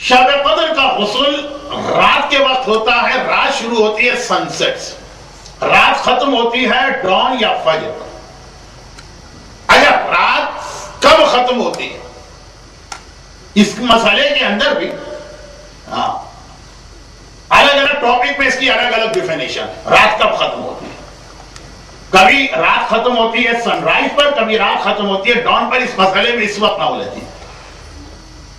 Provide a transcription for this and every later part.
شب قدر کا غسل رات کے وقت ہوتا ہے. رات شروع ہوتی ہے سن سیٹ سے, رات ختم ہوتی ہے ڈان یا فجر. اگر رات کب ختم ہوتی ہے اس مسئلے کے اندر بھی الگ الگ ٹاپک میں اس کی الگ الگ ڈیفینیشن. رات کب ختم ہوتی ہے, کبھی رات ختم ہوتی ہے سن رائز پر, کبھی رات ختم ہوتی ہے ڈان پر. اس مسئلے میں اس وقت نہ الجھیں.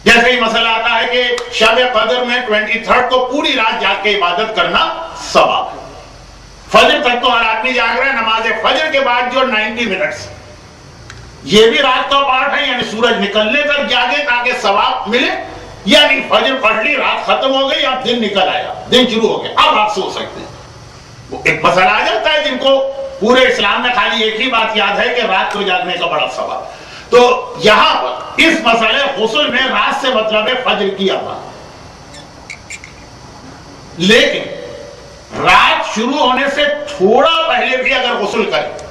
جیسے ہی مسئلہ آتا ہے کہ شب قدر میں 23 کو پوری رات جاگ کے عبادت کرنا ثواب ہے. فجر تک تو ہر آدمی جاگ رہا ہے, نماز فجر کے بعد جو 90 منٹس یہ بھی رات کا پارٹ ہے, یعنی سورج نکلنے تک جاگے تاکہ ثواب ملے. یعنی فجر پڑھ لی, رات ختم ہو گئی, اب دن نکل آیا, دن شروع ہو گیا, اب آپ سو سکتے ہیں. وہ ایک مسئلہ آ جاتا ہے جن کو پورے اسلام میں خالی ایک ہی بات یاد ہے کہ رات کو جاگنے کا بڑا ثواب. تو یہاں پر اس مسئلے غسل میں رات سے مطلب ہے فجر کی اذان. لیکن رات شروع ہونے سے تھوڑا پہلے بھی اگر غسل کرے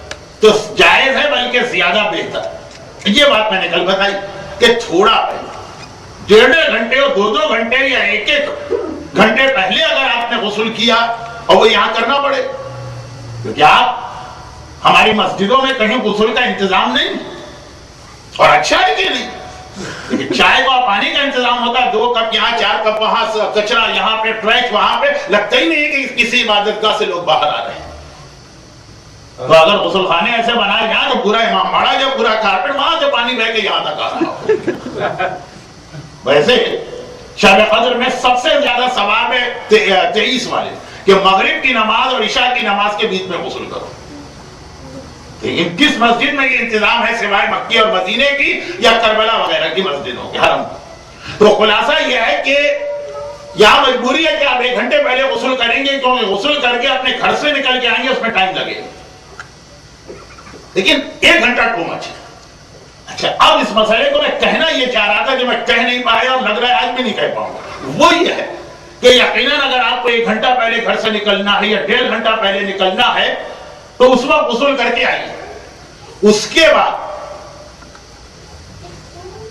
تو جائز ہے, بلکہ زیادہ بہتر. یہ بات میں نے کل بتائی کہ تھوڑا پہلے, 1.5 گھنٹے اور 2 گھنٹے یا 1 گھنٹے پہلے اگر آپ نے غسل کیا اور وہ یہاں کرنا پڑے, کیونکہ آپ ہماری مسجدوں میں کہیں غسل کا انتظام نہیں, اور اچھا ہے کہ نہیں. لیکن چائے کا پانی کا انتظام ہوتا ہے, 2 کپ یہاں, 4 کپ وہاں, کچرا یہاں پہ, ٹریش وہاں پہ. لگتا ہی نہیں کہ کسی عبادت گاہ سے لوگ باہر آ رہے ہیں. تو اگر غسل خانے ایسے بنائے جائیں تو پورا امام باڑہ جو پورا کارپیٹ وہاں سے پانی بہ کے یہاں تک آ رہا ہو. ویسے شب قدر میں سب سے زیادہ ثواب ہے 23 والے, کہ مغرب کی نماز اور عشاء کی نماز کے بیچ میں غسل کرو. لیکن کس مسجد میں یہ انتظام ہے سوائے مکی اور مدینے کی یا کربلا وغیرہ کی مسجدوں کے حرم. تو خلاصہ یہ ہے کہ یہاں مجبوری ہے کہ آپ 1 گھنٹے پہلے غسل کریں گے, کیونکہ غسل کر کے اپنے گھر سے نکل کے آئیں گے, اس میں ٹائم لگے گا. لیکن 1 گھنٹہ ٹو مچ ہے. اچھا, اب اس مسئلے کو میں کہنا یہ چاہ رہا تھا جو میں کہہ نہیں پایا اور لگ رہا ہے آج بھی نہیں کہہ پاؤں گا. وہ یہ ہے کہ یقیناً اگر آپ کو 1 گھنٹہ پہلے گھر سے نکلنا ہے یا 1.5 گھنٹہ پہلے نکلنا ہے تو اس وقت غسل کر کے آئیے. اس کے بعد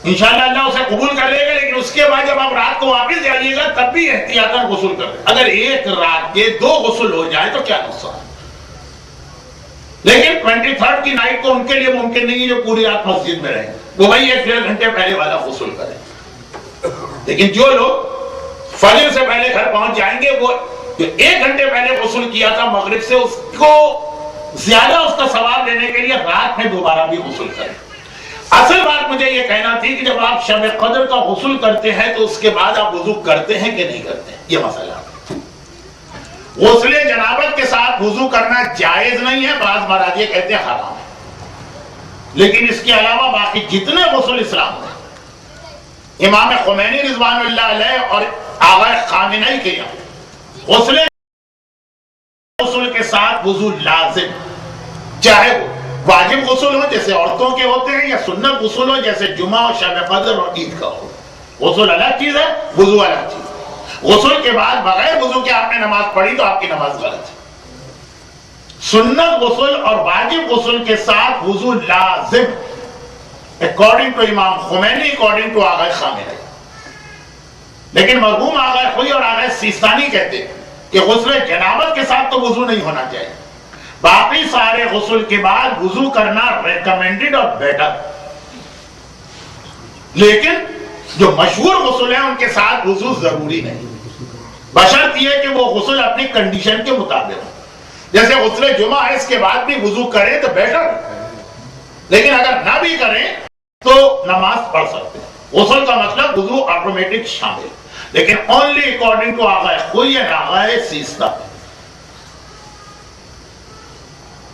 انشاءاللہ اللہ اسے قبول کر لے گا. لیکن اس کے بعد جب آپ رات کو واپس جائیے گا تب بھی احتیاطاً غسل کر لیں. اگر ایک رات کے 2 غسل ہو جائے تو کیا نقصان. لیکن 23 کی نائٹ کو ان کے لیے ممکن نہیں ہے جو پوری رات مسجد میں رہیں, وہ بھائی 1.5 گھنٹے پہلے والا غسل کریں. لیکن جو لوگ فجر سے پہلے گھر پہنچ جائیں گے, وہ جو 1 گھنٹے پہلے غسل کیا تھا مغرب سے, اس کو زیادہ اس کا ثواب لینے کے لیے رات میں دوبارہ بھی غسل کریں. اصل بات مجھے یہ کہنا تھی کہ جب آپ شب قدر کا غسل کرتے ہیں تو اس کے بعد آپ وضو کرتے ہیں کہ نہیں کرتے, یہ مسئلہ. غسل جنابت کے ساتھ وضو کرنا جائز نہیں ہے, بعض مراجع یہ کہتے ہیں حرام ہے. لیکن اس کے علاوہ باقی جتنے غسل اسلام میں امام خمینی رضوان اللہ علیہ اور آغا خامنئی کے یہاں غسل کے ساتھ وضو لازم, چاہے وہ واجب غسل ہو جیسے عورتوں کے ہوتے ہیں یا سنت غسل ہو جیسے جمعہ اور شب قدر اور عید کا ہو. غسل الگ چیز ہے, وضو الگ چیز. غسل کے بعد بغیر وضو کے آپ نے نماز پڑھی تو آپ کی نماز غلط ہے. سنت غسل اور واجب غسل کے ساتھ وضو لازم اکارڈنگ ٹو امام خمینی, اکارڈنگ ٹو آغا خامنئی. لیکن مرحوم آغا خوئی اور آغا سیستانی کہتے ہیں کہ غسل جنابت کے ساتھ تو وضو نہیں ہونا چاہیے, باقی سارے غسل کے بعد وضو کرنا ریکمینڈڈ اور بیٹر. لیکن جو مشہور غسل ہیں ان کے ساتھ وضو ضروری نہیں, بشرط یہ کہ وہ غسل اپنی کنڈیشن کے مطابق ہو. جیسے غسل جمعہ ہے, اس کے بعد بھی وضو کریں تو بیٹر, لیکن اگر نہ بھی کریں تو نماز پڑھ سکتے ہیں. غسل کا مطلب وضو آٹومیٹک شامل, لیکن اونلی اکارڈنگ ٹو آغا خوئی اور آغا سیستانی.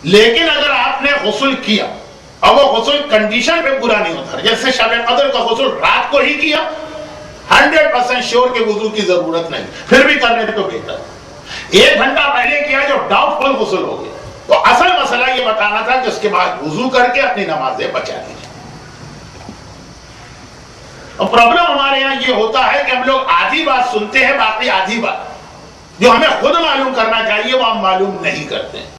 لیکن اگر آپ نے غسل کیا اور وہ غسل کنڈیشن پہ پورا نہیں ہوتا, جیسے شب قدر کا غسل رات کو ہی کیا, 100% شیور کہ وضو کی ضرورت نہیں, پھر بھی کرنے تو بہتر. 1 گھنٹہ پہلے کیا جو ڈاؤٹ فل غسل ہو گیا, تو اصل مسئلہ یہ بتانا تھا کہ اس کے بعد وضو کر کے اپنی نمازیں بچا دیجیے. اور پرابلم ہمارے یہاں یہ ہوتا ہے کہ ہم لوگ آدھی بات سنتے ہیں, باقی آدھی بات جو ہمیں خود معلوم کرنا چاہیے وہ ہم معلوم نہیں کرتے ہیں.